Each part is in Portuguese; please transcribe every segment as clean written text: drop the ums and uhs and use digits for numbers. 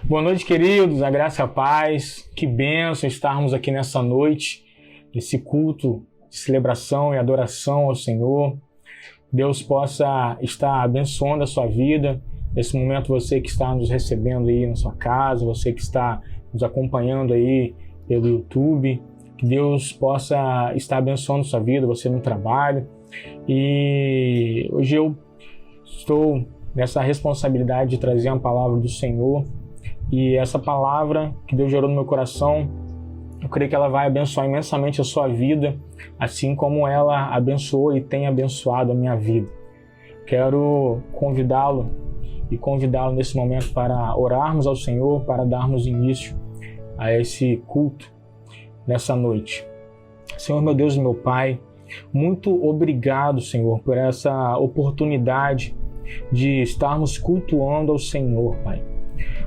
Boa noite, queridos, a graça e a paz. Que bênção estarmos aqui nessa noite, nesse culto de celebração e adoração ao Senhor. Deus possa estar abençoando a sua vida. Nesse momento, você que está nos recebendo aí na sua casa, você que está nos acompanhando aí pelo YouTube, que Deus possa estar abençoando a sua vida, você no trabalho. E hoje eu estou nessa responsabilidade de trazer uma palavra do Senhor. E essa palavra que Deus gerou no meu coração, eu creio que ela vai abençoar imensamente a sua vida, assim como ela abençoou e tem abençoado a minha vida. Quero convidá-lo e convidá-lo nesse momento para orarmos ao Senhor, para darmos início a esse culto nessa noite. Senhor, meu Deus e meu Pai, muito obrigado, Senhor, por essa oportunidade de estarmos cultuando ao Senhor, Pai.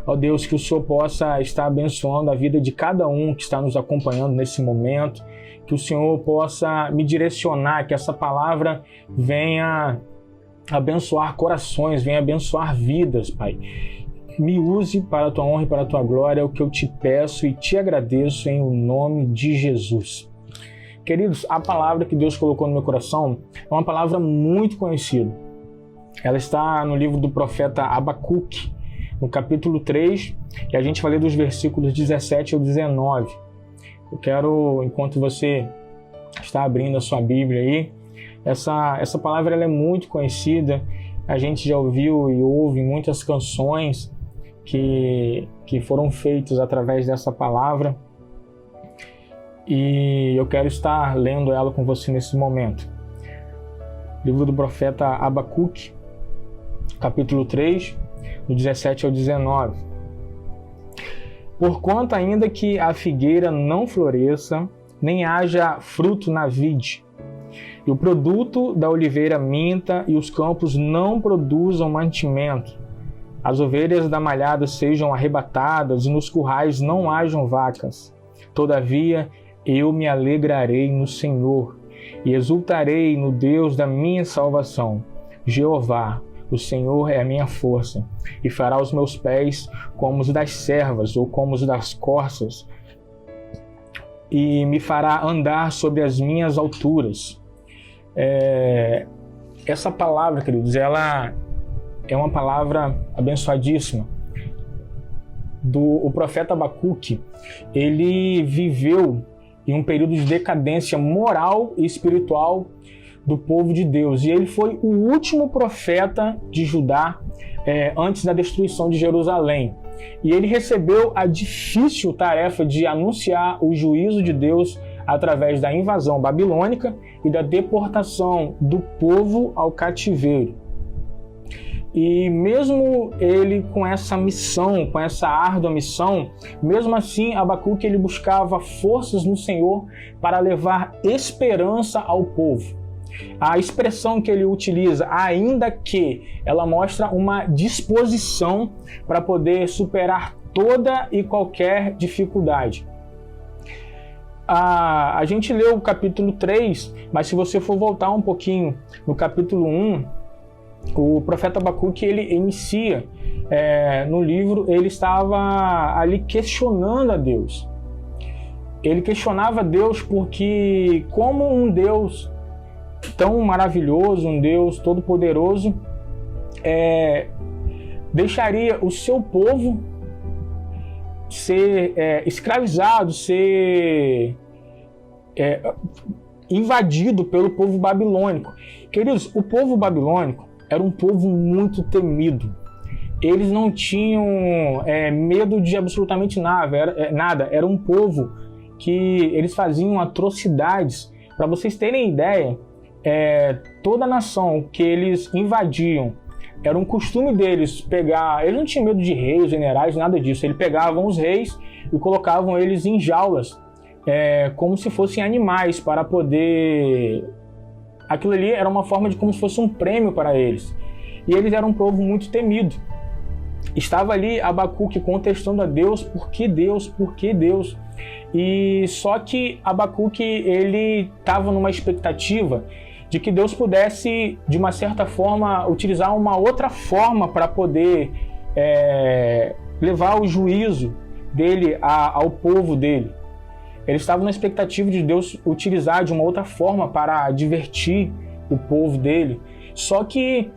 Ó Deus, que o Senhor possa estar abençoando a vida de cada um que está nos acompanhando nesse momento, que o Senhor possa me direcionar, que essa palavra venha abençoar corações, venha abençoar vidas, Pai. Me use para a Tua honra e para a Tua glória, é o que eu te peço e te agradeço em nome de Jesus. Queridos, a palavra que Deus colocou no meu coração é uma palavra muito conhecida. Ela está no livro do profeta Abacuque, no capítulo 3, e a gente vai ler dos versículos 17 ao 19. Eu quero, enquanto você está abrindo a sua Bíblia aí, essa palavra ela é muito conhecida, a gente já ouviu e ouve muitas canções que foram feitas através dessa palavra, e eu quero estar lendo ela com você nesse momento. Livro do profeta Abacuque, capítulo 3, do 17 ao 19. Porquanto ainda que a figueira não floresça, nem haja fruto na vide, e o produto da oliveira minta, e os campos não produzam mantimento, as ovelhas da malhada sejam arrebatadas, e nos currais não hajam vacas. Todavia eu me alegrarei no Senhor, e exultarei no Deus da minha salvação. Jeová, o Senhor é a minha força, e fará os meus pés como os das servas, ou como os das corças, e me fará andar sobre as minhas alturas. Essa palavra, queridos, ela é uma palavra abençoadíssima. O profeta Abacuque, ele viveu em um período de decadência moral e espiritual do povo de Deus. E ele foi o último profeta de Judá antes da destruição de Jerusalém. E ele recebeu a difícil tarefa de anunciar o juízo de Deus através da invasão babilônica e da deportação do povo ao cativeiro. E mesmo ele com essa missão, com essa árdua missão, mesmo assim Abacuque ele buscava forças no Senhor para levar esperança ao povo. A expressão que ele utiliza, ainda que, ela mostra uma disposição para poder superar toda e qualquer dificuldade. A gente leu o capítulo 3, mas se você for voltar um pouquinho no capítulo 1, o profeta Abacuque ele inicia no livro, ele estava ali questionando a Deus. Ele questionava Deus porque como um Deus tão maravilhoso, um Deus todo-poderoso, deixaria o seu povo ser escravizado, ser invadido pelo povo babilônico. Queridos, o povo babilônico era um povo muito temido. Eles não tinham medo de absolutamente nada. Era um povo que eles faziam atrocidades. Para vocês terem ideia, toda a nação que eles invadiam, era um costume deles pegar... Eles não tinham medo de reis, generais, nada disso. Eles pegavam os reis e colocavam eles em jaulas, como se fossem animais, para poder... Aquilo ali era uma forma de como se fosse um prêmio para eles. E eles eram um povo muito temido. Estava ali Abacuque contestando a Deus, por que Deus, por que Deus? E só que Abacuque ele estava numa expectativa de que Deus pudesse, de uma certa forma, utilizar uma outra forma para poder levar o juízo dele ao povo dele. Ele estava na expectativa de Deus utilizar de uma outra forma para advertir o povo dele. Só que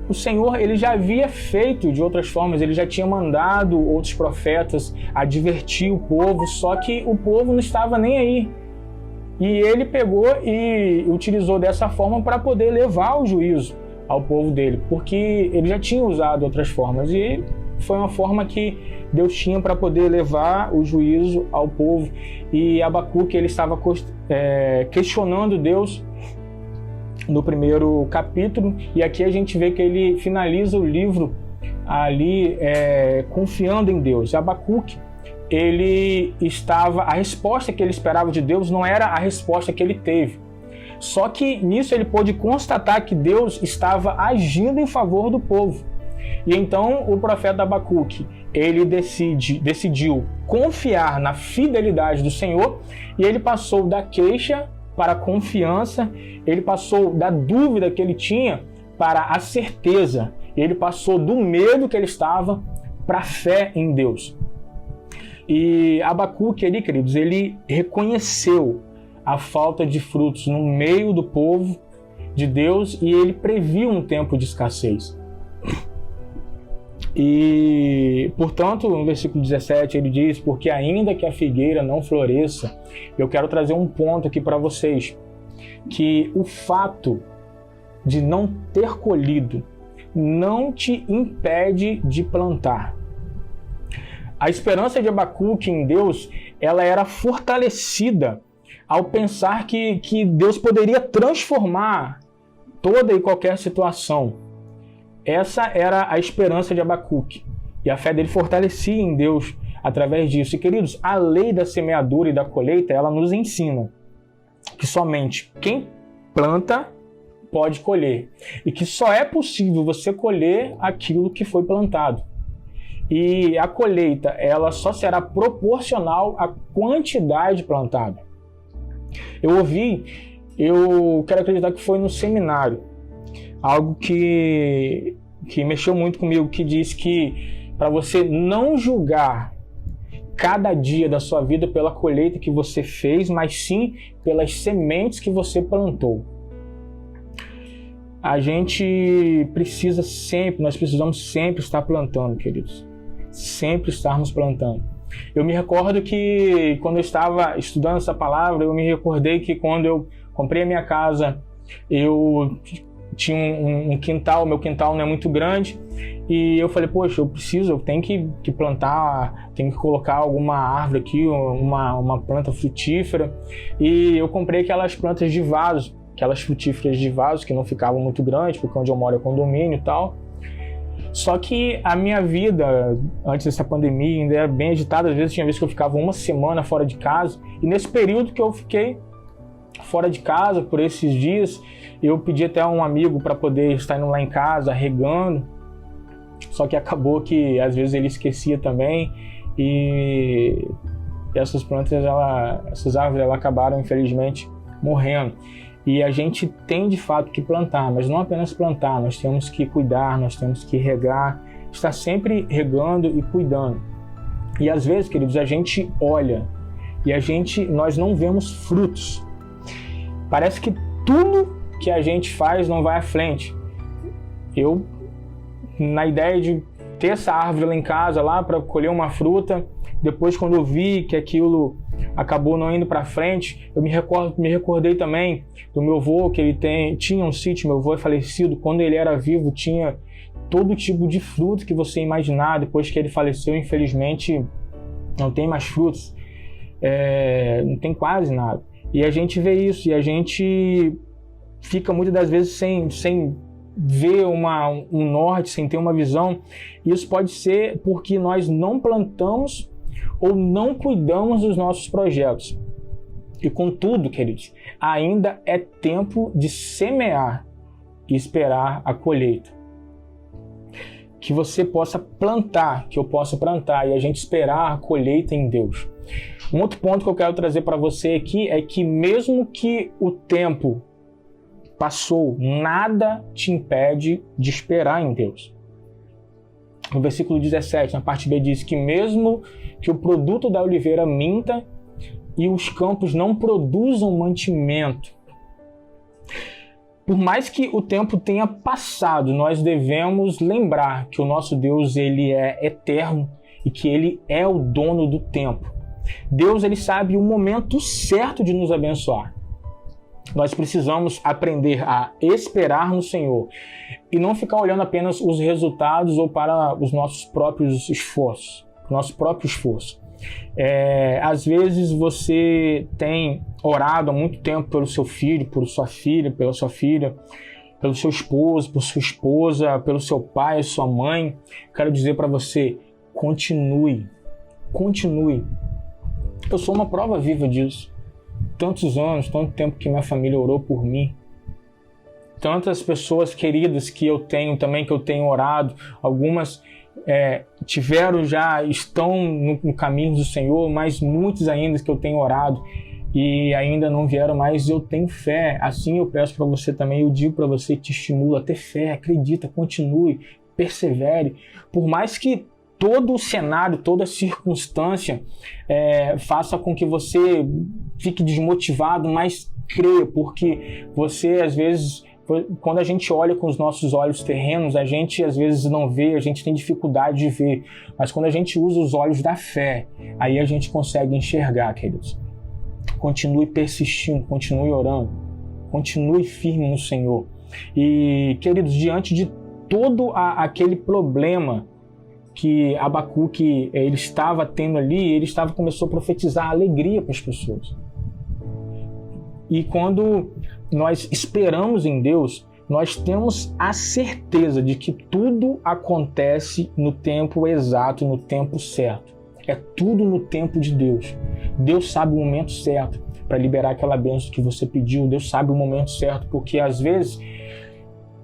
o Senhor, ele já havia feito de outras formas, ele já tinha mandado outros profetas advertir o povo, só que o povo não estava nem aí. E ele pegou e utilizou dessa forma para poder levar o juízo ao povo dele, porque ele já tinha usado outras formas, e foi uma forma que Deus tinha para poder levar o juízo ao povo. E Abacuque, ele estava questionando Deus no primeiro capítulo, e aqui a gente vê que ele finaliza o livro ali confiando em Deus. Abacuque, a resposta que ele esperava de Deus não era a resposta que ele teve. Só que nisso ele pôde constatar que Deus estava agindo em favor do povo. E então o profeta Abacuque, ele decidiu confiar na fidelidade do Senhor, e ele passou da queixa para a confiança, ele passou da dúvida que ele tinha para a certeza, ele passou do medo que ele estava para a fé em Deus. E Abacuque, queridos, ele reconheceu a falta de frutos no meio do povo de Deus, e ele previu um tempo de escassez. E, portanto, no versículo 17 ele diz: porque ainda que a figueira não floresça, eu quero trazer um ponto aqui para vocês, que o fato de não ter colhido não te impede de plantar. A esperança de Abacuque em Deus, ela era fortalecida ao pensar que Deus poderia transformar toda e qualquer situação. Essa era a esperança de Abacuque, e a fé dele fortalecia em Deus através disso. E, queridos, a lei da semeadura e da colheita, ela nos ensina que somente quem planta pode colher, e que só é possível você colher aquilo que foi plantado. E a colheita, ela só será proporcional à quantidade plantada. Eu quero acreditar que foi no seminário, algo que mexeu muito comigo, que diz que para você não julgar cada dia da sua vida pela colheita que você fez, mas sim pelas sementes que você plantou. Nós precisamos sempre estar plantando, queridos. Sempre estarmos plantando. Eu me recordo que quando eu estava estudando essa palavra, eu me recordei que quando eu comprei a minha casa, eu tinha um quintal, meu quintal não é muito grande, e eu falei, poxa, eu tenho que plantar, tenho que colocar alguma árvore aqui, uma planta frutífera, e eu comprei aquelas plantas de vaso, aquelas frutíferas de vaso que não ficavam muito grandes, porque onde eu moro é condomínio e tal. Só que a minha vida, antes dessa pandemia, ainda era bem agitada. Às vezes tinha vezes que eu ficava uma semana fora de casa, e nesse período que eu fiquei fora de casa, por esses dias, eu pedi até a um amigo para poder estar indo lá em casa, regando, só que acabou que às vezes ele esquecia também, e essas plantas, essas árvores, elas acabaram infelizmente morrendo. E a gente tem de fato que plantar, mas não apenas plantar, nós temos que cuidar, nós temos que regar, estar sempre regando e cuidando. E às vezes, queridos, a gente olha e nós não vemos frutos. Parece que tudo que a gente faz não vai à frente. Eu, na ideia de ter essa árvore lá em casa, lá para colher uma fruta, depois quando eu vi que aquilo acabou não indo para frente, eu me recordei também do meu avô, que ele tinha um sítio. Meu avô é falecido, quando ele era vivo tinha todo tipo de fruto que você imaginar. Depois que ele faleceu, infelizmente, não tem mais frutos, não tem quase nada. E a gente vê isso, e a gente fica muitas das vezes sem ver um norte, sem ter uma visão. Isso pode ser porque nós não plantamos ou não cuidamos dos nossos projetos. E contudo, queridos, ainda é tempo de semear e esperar a colheita. Que você possa plantar, que eu possa plantar, e a gente esperar a colheita em Deus. Um outro ponto que eu quero trazer para você aqui é que mesmo que o tempo passou, nada te impede de esperar em Deus. No versículo 17, na parte B, diz que mesmo que o produto da oliveira minta e os campos não produzam mantimento, por mais que o tempo tenha passado, nós devemos lembrar que o nosso Deus, ele é eterno e que ele é o dono do tempo. Deus, ele sabe o momento certo de nos abençoar. Nós precisamos aprender a esperar no Senhor e não ficar olhando apenas os resultados ou para os nossos próprios esforços, nosso próprio esforço. Às vezes você tem orado há muito tempo pelo seu filho, por sua filha, pela sua filha, pelo seu esposo, por sua esposa, pelo seu pai, sua mãe. Quero dizer para você, continue. Eu sou uma prova viva disso. Tantos anos, tanto tempo que minha família orou por mim. Tantas pessoas queridas que eu tenho orado, algumas estão no caminho do Senhor, mas muitos ainda que eu tenho orado e ainda não vieram, mas eu tenho fé. Assim eu peço para você também, eu digo para você, te estimulo a ter fé, acredita, continue, persevere. Por mais que todo o cenário, toda a circunstância faça com que você fique desmotivado, mas creia, porque você às vezes, quando a gente olha com os nossos olhos terrenos, a gente às vezes não vê, a gente tem dificuldade de ver, mas quando a gente usa os olhos da fé, aí a gente consegue enxergar, queridos. Continue persistindo, continue orando, continue firme no Senhor. E, queridos, diante de todo aquele problema que Abacuque ele estava tendo ali, começou a profetizar alegria para as pessoas. E quando nós esperamos em Deus, nós temos a certeza de que tudo acontece no tempo exato, no tempo certo. É tudo no tempo de Deus. Deus sabe o momento certo para liberar aquela bênção que você pediu. Deus sabe o momento certo, porque às vezes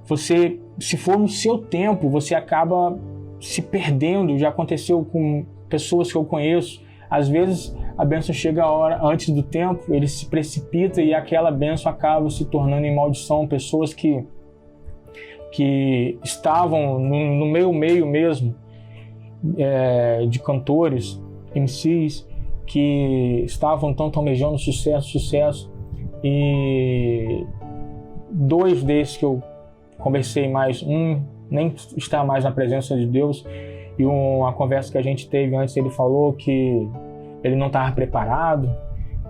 você, se for no seu tempo, você acaba se perdendo. Já aconteceu com pessoas que eu conheço. Às vezes a bênção chega a hora antes do tempo, ele se precipita e aquela bênção acaba se tornando em maldição. Pessoas que estavam no meu meio mesmo, de cantores, MCs, que estavam tanto almejando sucesso, e dois desses que eu conversei mais, um nem está mais na presença de Deus, e uma conversa que a gente teve antes, ele falou que ele não estava preparado,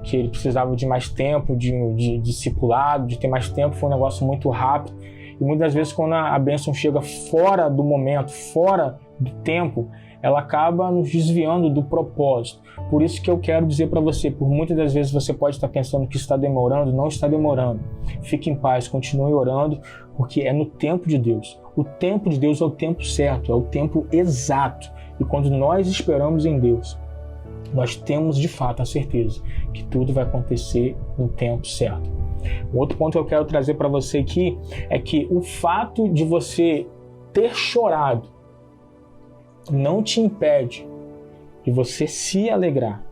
que ele precisava de mais tempo, de discipulado, de ter mais tempo. Foi um negócio muito rápido, e muitas vezes quando a bênção chega fora do momento, fora do tempo, ela acaba nos desviando do propósito. Por isso que eu quero dizer para você, por muitas das vezes você pode estar pensando que está demorando, não está demorando. Fique em paz, continue orando, porque é no tempo de Deus. O tempo de Deus é o tempo certo, é o tempo exato. E quando nós esperamos em Deus, nós temos de fato a certeza que tudo vai acontecer no tempo certo. O outro ponto que eu quero trazer para você aqui é que o fato de você ter chorado não te impede de você se alegrar.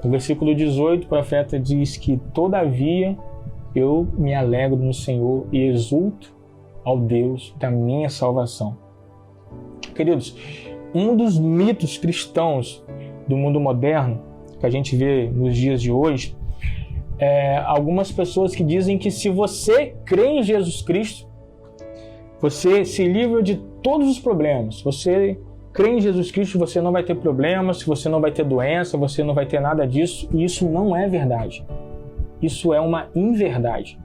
No versículo 18, o profeta diz que todavia eu me alegro no Senhor e exulto ao Deus da minha salvação. Queridos, um dos mitos cristãos do mundo moderno que a gente vê nos dias de hoje algumas pessoas que dizem que se você crê em Jesus Cristo, você se livra de todos os problemas. Você crê em Jesus Cristo, você não vai ter problemas, você não vai ter doença, você não vai ter nada disso. E isso não é verdade. Isso é uma inverdade.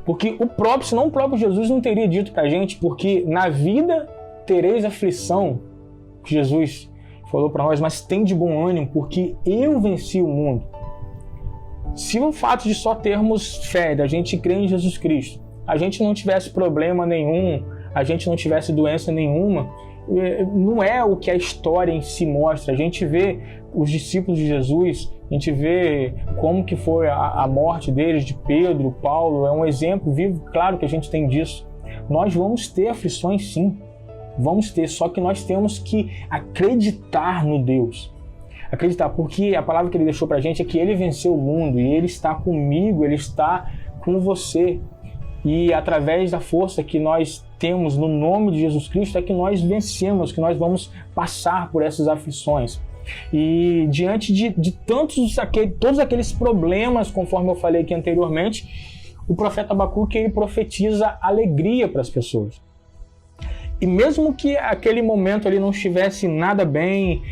Porque senão o próprio Jesus não teria dito pra gente, porque na vida tereis aflição, que Jesus falou para nós, mas tem de bom ânimo, porque eu venci o mundo. Se o fato de só termos fé, da gente crer em Jesus Cristo, a gente não tivesse problema nenhum, a gente não tivesse doença nenhuma, não é o que a história em si mostra. A gente vê os discípulos de Jesus, a gente vê como que foi a morte deles, de Pedro, Paulo, é um exemplo vivo, claro que a gente tem disso. Nós vamos ter aflições sim, vamos ter, só que nós temos que acreditar no Deus. Acreditar, porque a palavra que ele deixou pra gente é que ele venceu o mundo e ele está comigo, ele está com você. E através da força que nós temos no nome de Jesus Cristo é que nós vencemos, que nós vamos passar por essas aflições. E diante de todos aqueles problemas, conforme eu falei aqui anteriormente, o profeta Abacuque ele profetiza alegria para as pessoas. E mesmo que aquele momento ele não estivesse nada bem,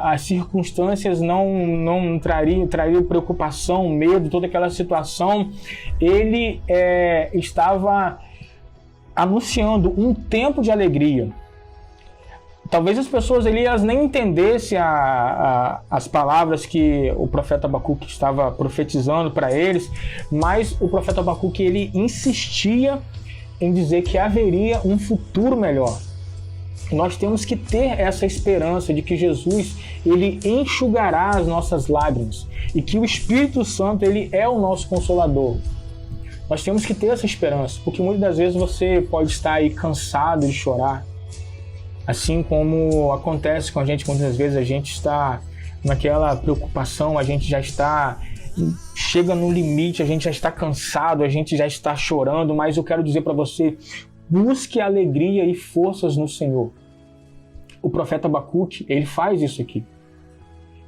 as circunstâncias não trariam preocupação, medo, toda aquela situação, ele estava anunciando um tempo de alegria. Talvez as pessoas ali elas nem entendessem as palavras que o profeta Abacuque estava profetizando para eles, mas o profeta Abacuque ele insistia em dizer que haveria um futuro melhor. Nós temos que ter essa esperança de que Jesus ele enxugará as nossas lágrimas e que o Espírito Santo ele é o nosso consolador. Nós temos que ter essa esperança, porque muitas das vezes você pode estar aí cansado de chorar, assim como acontece com a gente, muitas vezes a gente está naquela preocupação, a gente já chega no limite, a gente já está cansado, a gente já está chorando, mas eu quero dizer para você, busque alegria e forças no Senhor. O profeta Abacuque, ele faz isso aqui.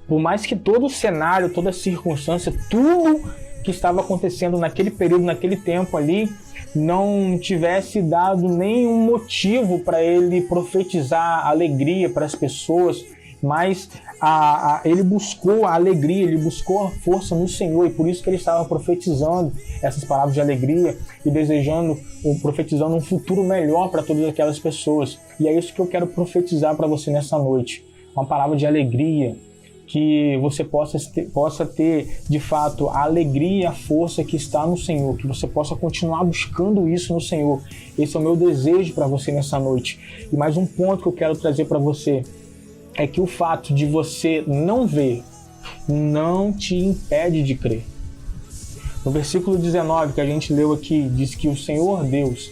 Por mais que todo o cenário, toda a circunstância, tudo que estava acontecendo naquele período, naquele tempo ali, não tivesse dado nenhum motivo para ele profetizar alegria para as pessoas, mas ele buscou a alegria, ele buscou a força no Senhor, e por isso que ele estava profetizando essas palavras de alegria e profetizando um futuro melhor para todas aquelas pessoas. E é isso que eu quero profetizar para você nessa noite, uma palavra de alegria, que você possa ter de fato a alegria e a força que está no Senhor, que você possa continuar buscando isso no Senhor. Esse é o meu desejo para você nessa noite. E mais um ponto que eu quero trazer para você é que o fato de você não ver não te impede de crer. No versículo 19 que a gente leu aqui, diz que o Senhor Deus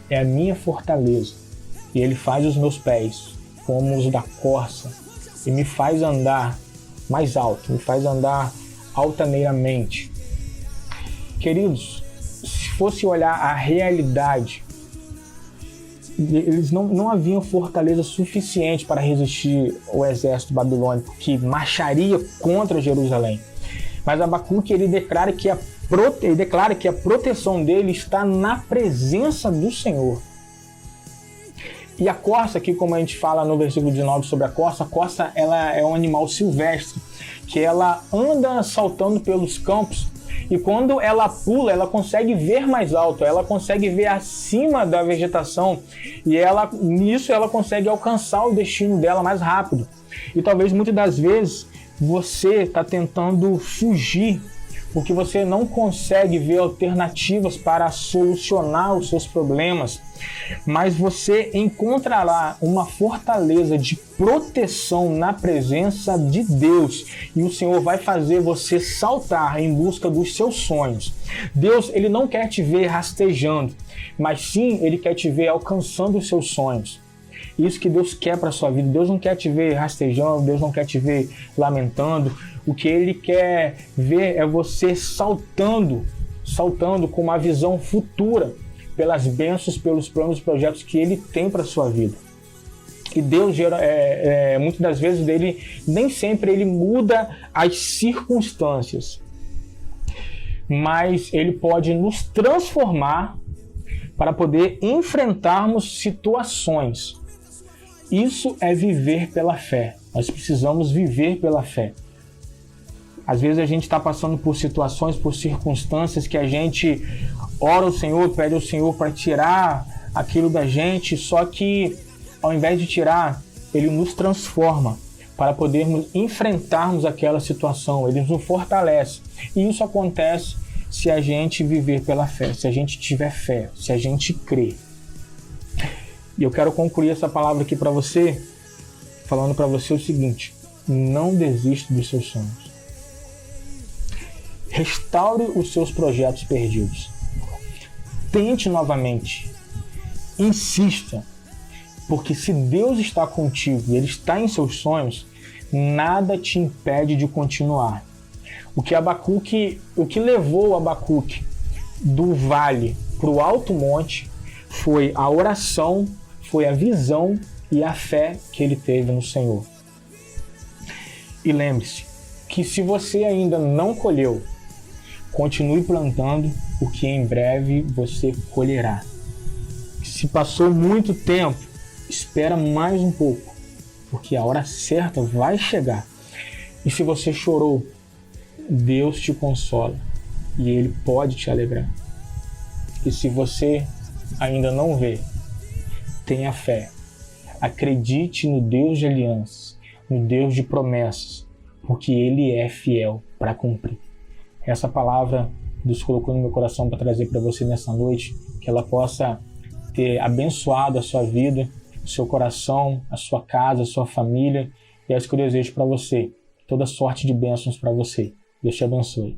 é a minha fortaleza e Ele faz os meus pés como os da corça e me faz andar mais alto, me faz andar altaneiramente. Queridos, se fosse olhar a realidade, eles não haviam fortaleza suficiente para resistir ao exército babilônico que marcharia contra Jerusalém. Mas Abacuque ele declara que a proteção dele está na presença do Senhor. E a corça, aqui como a gente fala no versículo 19 sobre a corça ela é um animal silvestre, que ela anda saltando pelos campos, e quando ela pula, ela consegue ver mais alto, ela consegue ver acima da vegetação, e nisso ela consegue alcançar o destino dela mais rápido. E talvez muitas das vezes você está tentando fugir, porque você não consegue ver alternativas para solucionar os seus problemas, mas você encontrará uma fortaleza de proteção na presença de Deus, e o Senhor vai fazer você saltar em busca dos seus sonhos. Deus, Ele não quer te ver rastejando, mas sim, Ele quer te ver alcançando os seus sonhos. Isso que Deus quer para a sua vida. Deus não quer te ver rastejando, Deus não quer te ver lamentando. O que Ele quer ver é você saltando com uma visão futura pelas bênçãos, pelos planos e projetos que Ele tem para a sua vida. E Deus, muitas das vezes, nem sempre Ele muda as circunstâncias, mas Ele pode nos transformar para poder enfrentarmos situações. Isso é viver pela fé. Nós precisamos viver pela fé. Às vezes a gente está passando por situações, por circunstâncias que a gente ora ao Senhor, pede ao Senhor para tirar aquilo da gente, só que ao invés de tirar, Ele nos transforma para podermos enfrentarmos aquela situação. Ele nos fortalece. E isso acontece se a gente viver pela fé, se a gente tiver fé, se a gente crer. E eu quero concluir essa palavra aqui para você, falando para você o seguinte: não desista dos seus sonhos. Restaure os seus projetos perdidos. Tente novamente. Insista. Porque se Deus está contigo e Ele está em seus sonhos, nada te impede de continuar. O que levou Abacuque do vale para o alto monte foi a oração, foi a visão e a fé que ele teve no Senhor. E lembre-se que se você ainda não colheu, continue plantando, porque em breve você colherá. Se passou muito tempo, espera mais um pouco, porque a hora certa vai chegar. E se você chorou, Deus te consola e Ele pode te alegrar. E se você ainda não vê, tenha fé. Acredite no Deus de alianças, no Deus de promessas, porque Ele é fiel para cumprir. Essa palavra Deus colocou no meu coração para trazer para você nessa noite, que ela possa ter abençoado a sua vida, o seu coração, a sua casa, a sua família, e é isso que eu desejo para você. Toda sorte de bênçãos para você. Deus te abençoe.